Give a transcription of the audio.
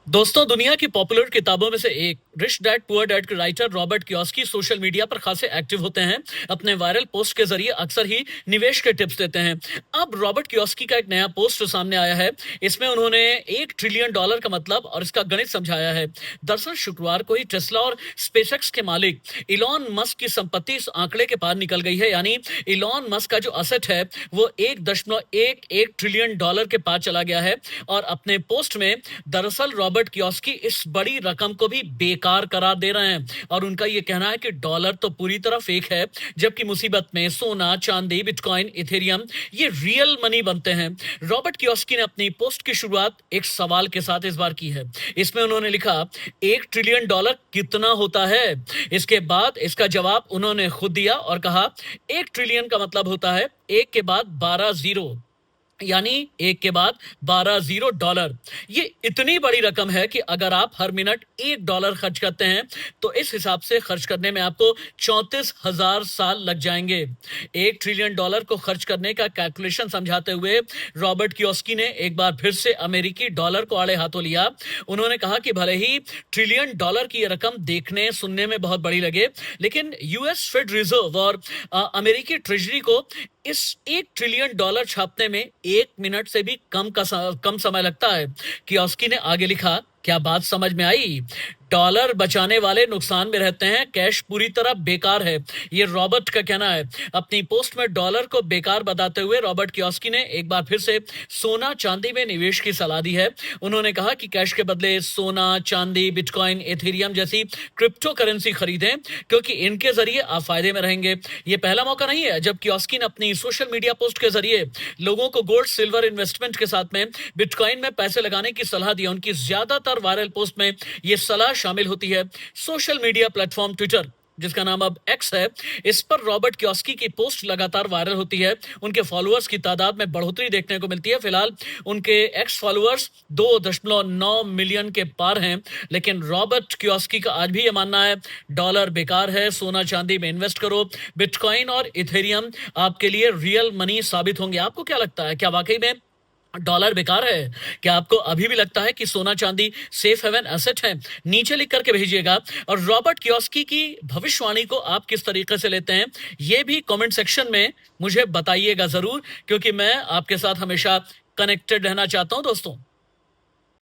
दोस्तों, दुनिया की पॉपुलर किताबों में से एक रिच डैड पुअर डैड के writer Robert Kiyosaki social media पर खासे एक्टिव होते हैं। अपने वायरल पोस्ट के जरिए अक्सर ही निवेश के टिप्स देते हैं। अब रॉबर्ट कियोसाकी का एक नया पोस्ट सामने आया है। इसमें उन्होंने $1 ट्रिलियन का मतलब और इसका गणित समझाया है। दरअसल शुक्रवार को ही टेस्ला और स्पेसएक्स के मालिक इलॉन मस्क की संपत्ति इस आंकड़े के पार निकल गई है। यानी इलॉन मस्क का जो असेट है वो $1.11 ट्रिलियन के पार चला गया है। और अपने पोस्ट में दरअसल रॉबर्ट कियोसाकी इस बड़ी रकम को भी बेकार करार दे रहे हैं और उनका यह कहना है कि डॉलर तो पूरी तरह फेक है, जबकि मुसीबत में सोना, चांदी, बिटकॉइन, इथेरियम ये रियल मनी बनते हैं। रॉबर्ट कियोसाकी ने अपनी पोस्ट की शुरुआत एक सवाल के साथ इस बार की है। इसमें उन्होंने लिखा, $1 ट्रिलियन कितना होता है? इसके बाद इसका जवाब उन्होंने खुद दिया और कहा, 1 ट्रिलियन का मतलब होता है एक के बाद 12 जीरो, यानी एक के बाद $12। ये इतनी बड़ी रकम है कि अगर आप हर मिनट $1 खर्च करते हैं तो इस हिसाब से खर्च करने में आपको 34,000 साल लग जाएंगे। $1 ट्रिलियन को खर्च करने का कैलकुलेशन समझाते हुए रॉबर्ट कियोसाकी ने एक बार फिर से अमेरिकी डॉलर को आड़े हाथों लिया। उन्होंने कहा कि भले ही $1 ट्रिलियन की रकम देखने सुनने में बहुत बड़ी लगे, लेकिन यूएस फेड रिजर्व और अमेरिकी ट्रेजरी को इस $1 ट्रिलियन छापने में 1 मिनट से भी कम समय लगता है। कियोसाकी ने आगे लिखा, क्या बात समझ में आई? डॉलर बचाने वाले नुकसान में रहते हैं, कैश पूरी तरह बेकार है, ये रॉबर्ट का कहना है। अपनी पोस्ट में डॉलर को बेकार बताते हुए रॉबर्ट कियोसाकी ने एक बार फिर से सोना चांदी में निवेश की सलाह दी है। उन्होंने कहा कि कैश के बदले सोना, चांदी, बिटकॉइन, एथेरियम जैसी क्रिप्टो करेंसी खरीदें, क्योंकि इनके जरिए आप फायदे में रहेंगे। ये पहला मौका नहीं है जब कियोसाकी ने अपनी सोशल मीडिया पोस्ट के जरिए लोगों को गोल्ड सिल्वर इन्वेस्टमेंट के साथ में बिटकॉइन में पैसे लगाने की सलाह दी। उनकी ज्यादातर वायरल पोस्ट में ये सलाह शामिल होती है। सोशल मीडिया प्लेटफॉर्म ट्विटर, जिसका नाम अब एक्स है, इस पर रॉबर्ट कियोसाकी की पोस्ट लगातार वायरल होती है। उनके फॉलोअर्स की तादाद में बढ़ोतरी देखने को मिलती है। फिलहाल उनके एक्स फॉलोअर्स 2.9 मिलियन के पार हैं। लेकिन रॉबर्ट कियोसाकी का आज भी यह मानना है, डॉलर बेकार है, सोना चांदी में इन्वेस्ट करो, बिटकॉइन और इथेरियम आपके लिए रियल मनी साबित होंगे। आपको क्या लगता है, क्या वाकई में डॉलर बेकार है? क्या आपको अभी भी लगता है कि सोना चांदी सेफ हेवन एसेट है? नीचे लिख करके भेजिएगा। और रॉबर्ट कियोसाकी की भविष्यवाणी को आप किस तरीके से लेते हैं, ये भी कमेंट सेक्शन में मुझे बताइएगा जरूर, क्योंकि मैं आपके साथ हमेशा कनेक्टेड रहना चाहता हूं दोस्तों।